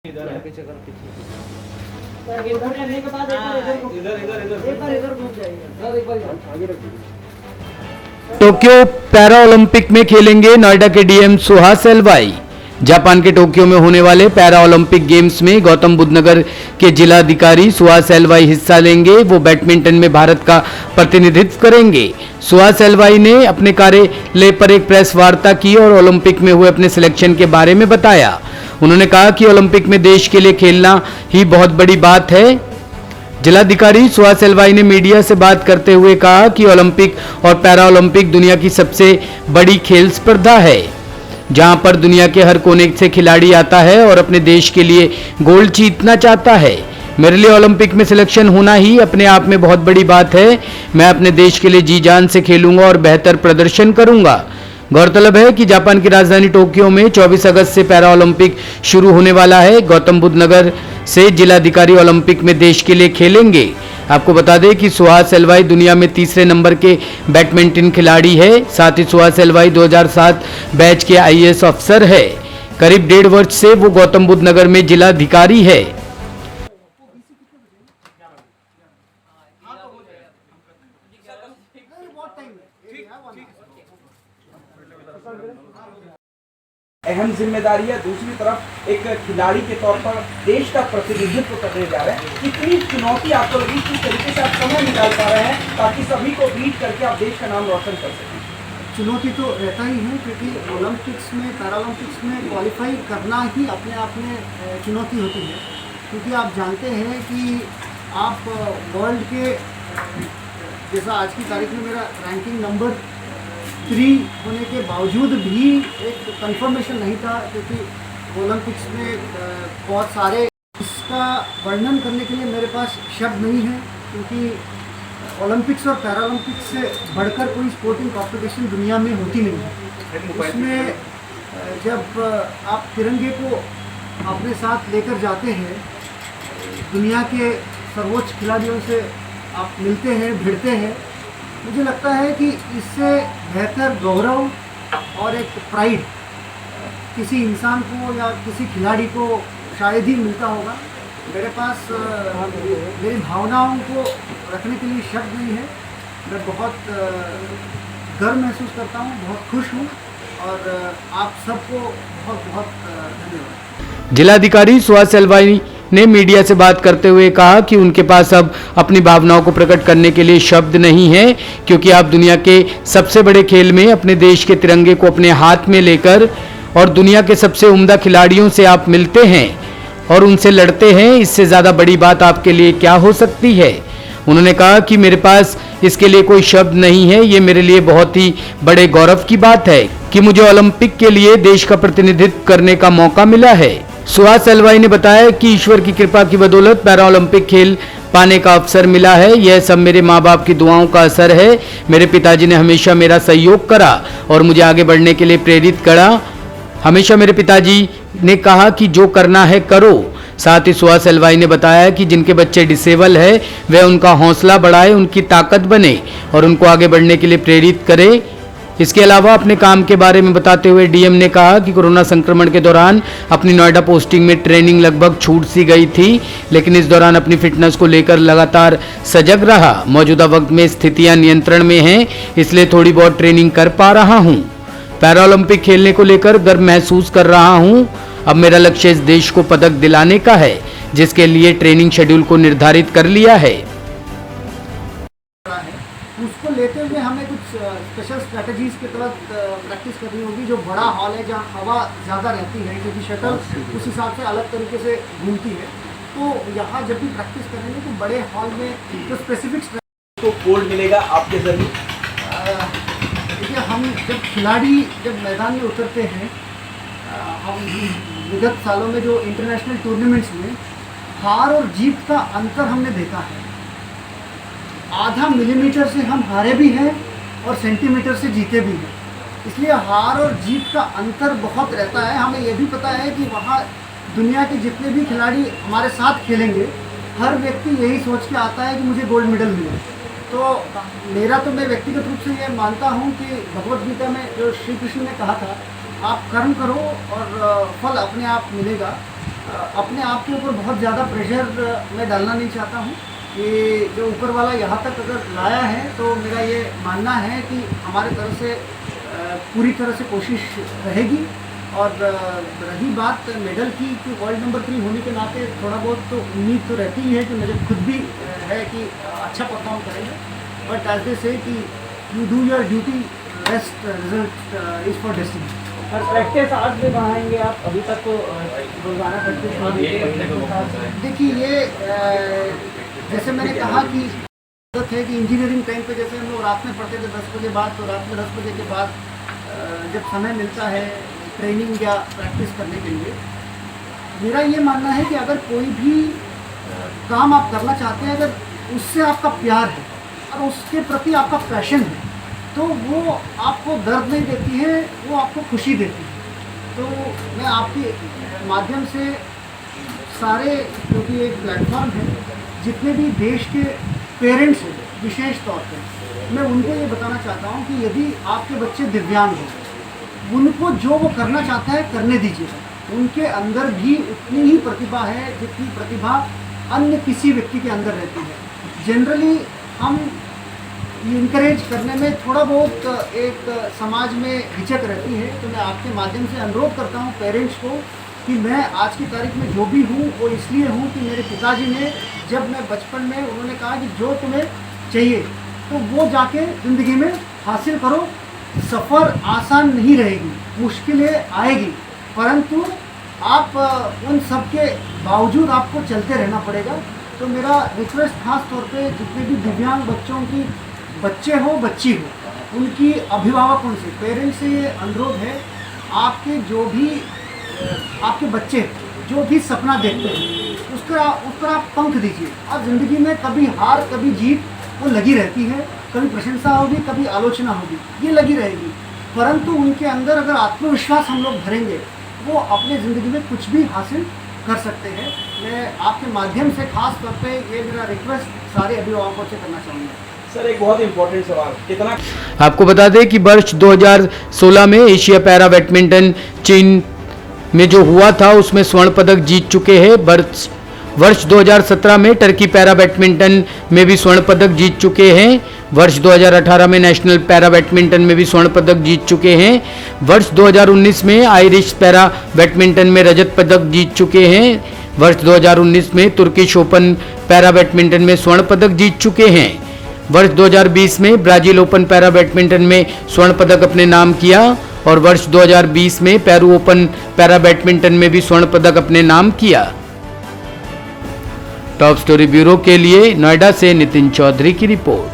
इधर है पीछे कर पीछे टोक्यो पैरा ओलंपिक में खेलेंगे नोएडा के डीएम सुहास एलवाई। जापान के टोक्यो में होने वाले पैरा ओलंपिक गेम्स में गौतम बुद्ध नगर के जिलाधिकारी सुहास एलवाई हिस्सा लेंगे। वो बैडमिंटन में भारत का प्रतिनिधित्व करेंगे। सुहास एलवाई ने अपने कार्यालय पर एक प्रेस वार्ता की और ओलंपिक में हुए अपने सिलेक्शन के बारे में बताया। उन्होंने कहा कि ओलंपिक में देश के लिए खेलना ही बहुत बड़ी बात है। जिलाधिकारी सुहास एलवाई ने मीडिया से बात करते हुए कहा कि ओलंपिक और पैरा ओलंपिक दुनिया की सबसे बड़ी खेल स्पर्धा है, जहां पर दुनिया के हर कोने से खिलाड़ी आता है और अपने देश के लिए गोल्ड जीतना चाहता है। मेरे लिए ओलंपिक में सिलेक्शन होना ही अपने आप में बहुत बड़ी बात है। मैं अपने देश के लिए जी जान से खेलूंगा और बेहतर प्रदर्शन करूंगा। गौरतलब है कि जापान की राजधानी टोक्यो में 24 अगस्त से पैरा ओलंपिक शुरू होने वाला है। गौतम बुद्ध नगर से जिलाधिकारी ओलंपिक में देश के लिए खेलेंगे। आपको बता दें कि सुहास एलवाई दुनिया में तीसरे नंबर के बैडमिंटन खिलाड़ी है। साथ ही सुहास एलवाई 2007 बैच के आईएएस अफसर है। करीब 1.5 वर्ष से वो गौतम बुद्ध नगर में जिलाधिकारी है। अहम जिम्मेदारी है, दूसरी तरफ एक खिलाड़ी के तौर पर देश का प्रतिनिधित्व करने जा रहे हैं। कितनी चुनौती आपको लगी, किस तरीके से आप समय निकाल पा रहे हैं ताकि सभी को बीट करके आप देश का नाम रोशन कर सकें? चुनौती तो रहता ही है, क्योंकि ओलंपिक्स में पैरालंपिक्स में क्वालिफाई करना ही अपने आप में चुनौती होती है। क्योंकि आप जानते हैं कि आप वर्ल्ड के, जैसा आज की तारीख में मेरा रैंकिंग नंबर 3 होने के बावजूद भी एक कंफर्मेशन नहीं था, क्योंकि ओलंपिक्स में बहुत सारे, इसका वर्णन करने के लिए मेरे पास शब्द नहीं है। क्योंकि ओलंपिक्स और पैरालंपिक्स से बढ़कर कोई स्पोर्टिंग कॉम्पिटिशन दुनिया में होती नहीं है। उसमें जब आप तिरंगे को अपने साथ लेकर जाते हैं, दुनिया के सर्वोच्च खिलाड़ियों से आप मिलते हैं, भिड़ते हैं, मुझे लगता है कि इससे बेहतर गौरव और एक प्राइड किसी इंसान को या किसी खिलाड़ी को शायद ही मिलता होगा। मेरे पास मेरी भावनाओं को रखने के लिए शब्द नहीं है। मैं बहुत गर्व महसूस करता हूँ, बहुत खुश हूँ और आप सबको बहुत बहुत धन्यवाद। जिलाधिकारी सुहास एलवाई ने मीडिया से बात करते हुए कहा कि उनके पास अब अपनी भावनाओं को प्रकट करने के लिए शब्द नहीं है, क्योंकि आप दुनिया के सबसे बड़े खेल में अपने देश के तिरंगे को अपने हाथ में लेकर और दुनिया के सबसे उम्दा खिलाड़ियों से आप मिलते हैं और उनसे लड़ते हैं। इससे ज़्यादा बड़ी बात आपके लिए क्या हो सकती है? उन्होंने कहा कि मेरे पास इसके लिए कोई शब्द नहीं है। ये मेरे लिए बहुत ही बड़े गौरव की बात है कि मुझे ओलंपिक के लिए देश का प्रतिनिधित्व करने का मौका मिला है। सुहास एलवाई ने बताया कि ईश्वर की कृपा की बदौलत पैरा ओलंपिक खेल पाने का अवसर मिला है। यह सब मेरे माँ बाप की दुआओं का असर है। मेरे पिताजी ने हमेशा मेरा सहयोग करा और मुझे आगे बढ़ने के लिए प्रेरित करा। हमेशा मेरे पिताजी ने कहा कि जो करना है करो। साथ ही सुहास एलवाई ने बताया कि जिनके बच्चे डिसेबल है वे उनका हौसला बढ़ाए, उनकी ताकत बने और उनको आगे बढ़ने के लिए प्रेरित करे। इसके अलावा अपने काम के बारे में बताते हुए डीएम ने कहा कि कोरोना संक्रमण के दौरान अपनी नोएडा पोस्टिंग में ट्रेनिंग लगभग छूट सी गई थी, लेकिन इस दौरान अपनी फिटनेस को लेकर लगातार सजग रहा। मौजूदा वक्त में स्थितियां नियंत्रण में हैं, इसलिए थोड़ी बहुत ट्रेनिंग कर पा रहा हूं। पैरा ओलंपिक खेलने को लेकर गर्व महसूस कर रहा हूं। अब मेरा लक्ष्य इस देश को पदक दिलाने का है, जिसके लिए ट्रेनिंग शेड्यूल को निर्धारित कर लिया है। उसको लेते हुए हमें कुछ स्पेशल स्ट्रेटजीज के तहत प्रैक्टिस करनी होगी। जो बड़ा हॉल है जहाँ हवा ज़्यादा रहती है, क्योंकि शटल उस हिसाब से अलग तरीके से घूमती है, तो यहाँ जब भी प्रैक्टिस करेंगे तो बड़े हॉल में जो स्पेसिफिक तो गोल्ड मिलेगा आपके जरिए। देखिए, हम खिलाड़ी जब मैदान में उतरते हैं, हम विगत सालों में जो इंटरनेशनल टूर्नामेंट्स में हार और जीत का अंतर हमने देखा है। आधा मिलीमीटर से हम हारे भी हैं और सेंटीमीटर से जीते भी हैं। इसलिए हार और जीत का अंतर बहुत रहता है। हमें यह भी पता है कि वहाँ दुनिया के जितने भी खिलाड़ी हमारे साथ खेलेंगे, हर व्यक्ति यही सोच के आता है कि मुझे गोल्ड मेडल मिले। तो मैं व्यक्तिगत रूप से ये मानता हूँ कि भगवद गीता में जो श्री कृष्ण ने कहा था, आप कर्म करो और फल अपने आप मिलेगा। अपने आप के ऊपर बहुत ज़्यादा प्रेशर मैं डालना नहीं चाहता हूँ कि जो ऊपर वाला यहाँ तक अगर लाया है तो मेरा ये मानना है कि हमारे तरफ से पूरी तरह से कोशिश रहेगी। और रही बात मेडल की कि वर्ल्ड नंबर 3 होने के नाते थोड़ा बहुत तो उम्मीद तो रहती ही है कि मुझे खुद भी है कि अच्छा परफॉर्म करेंगे, बट एज दे से कि you do your duty, rest result is for destiny. और प्रैक्टिस आज भी बढ़ाएंगे आप? अभी तक तो रोजाना प्रैक्टिस। देखिए ये जैसे मैंने कहा कि है कि इंजीनियरिंग टाइम पे जैसे हम लोग रात में पढ़ते थे 10 बजे बाद, तो रात में 10 बजे के बाद जब समय मिलता है ट्रेनिंग या प्रैक्टिस करने के लिए, मेरा ये मानना है कि अगर कोई भी काम आप करना चाहते हैं, अगर उससे आपका प्यार है और उसके प्रति आपका पैशन है, तो वो आपको दर्द नहीं देती है, वो आपको खुशी देती है। तो मैं आपके माध्यम से सारे, क्योंकि एक प्लेटफॉर्म है, जितने भी देश के पेरेंट्स हैं विशेष तौर पर, मैं उनको ये बताना चाहता हूँ कि यदि आपके बच्चे दिव्यांग हैं, उनको जो वो करना चाहता है करने दीजिएगा। उनके अंदर भी उतनी ही प्रतिभा है जितनी प्रतिभा अन्य किसी व्यक्ति के अंदर रहती है। जनरली हम इनकरेज करने में थोड़ा बहुत एक समाज में हिचक रहती है, तो मैं आपके माध्यम से अनुरोध करता हूँ पेरेंट्स को कि मैं आज की तारीख में जो भी हूँ वो इसलिए हूँ कि मेरे पिताजी ने, जब मैं बचपन में, उन्होंने कहा कि जो तुम्हें चाहिए तो वो जाके ज़िंदगी में हासिल करो। सफ़र आसान नहीं रहेगी, मुश्किलें आएगी, परंतु आप उन सब के बावजूद आपको चलते रहना पड़ेगा। तो मेरा रिक्वेस्ट खास तौर पे जितने भी दिव्यांग बच्चों की, बच्चे हो बच्ची हो, उनकी अभिभावकों से, पेरेंट्स से ये अनुरोध है, आपके जो भी आपके बच्चे जो भी सपना देखते हैं उस पर आप पंख दीजिए। और ज़िंदगी में कभी हार कभी जीत वो लगी रहती है, कभी प्रशंसा होगी कभी आलोचना होगी, ये लगी रहेगी, परंतु उनके अंदर अगर आत्मविश्वास हम लोग भरेंगे, वो अपने ज़िंदगी में कुछ भी हासिल कर सकते हैं। मैं आपके माध्यम से खास तौर पे ये मेरा रिक्वेस्ट सारे अभिभावकों से करना चाहूँगा। सर एक बहुत इंपॉर्टेंट सवाल, कितना आपको बता दें कि वर्ष 2016 में एशिया पैरा बैडमिंटन चीन में जो हुआ था उसमें स्वर्ण पदक जीत चुके हैं। वर्ष 2017 में टर्की पैरा बैडमिंटन में भी स्वर्ण पदक जीत चुके हैं। वर्ष 2018 में नेशनल पैरा बैडमिंटन में भी स्वर्ण पदक जीत चुके हैं। वर्ष 2019 में आयरिश पैरा बैडमिंटन में रजत पदक जीत चुके हैं। वर्ष 2019 में तुर्किश ओपन पैरा बैडमिंटन में स्वर्ण पदक जीत चुके हैं। वर्ष 2020 में ब्राजील ओपन पैरा बैडमिंटन में स्वर्ण पदक अपने नाम किया और वर्ष 2020 में पेरू ओपन पैरा बैडमिंटन में भी स्वर्ण पदक अपने नाम किया। टॉप स्टोरी ब्यूरो के लिए नोएडा से नितिन चौधरी की रिपोर्ट।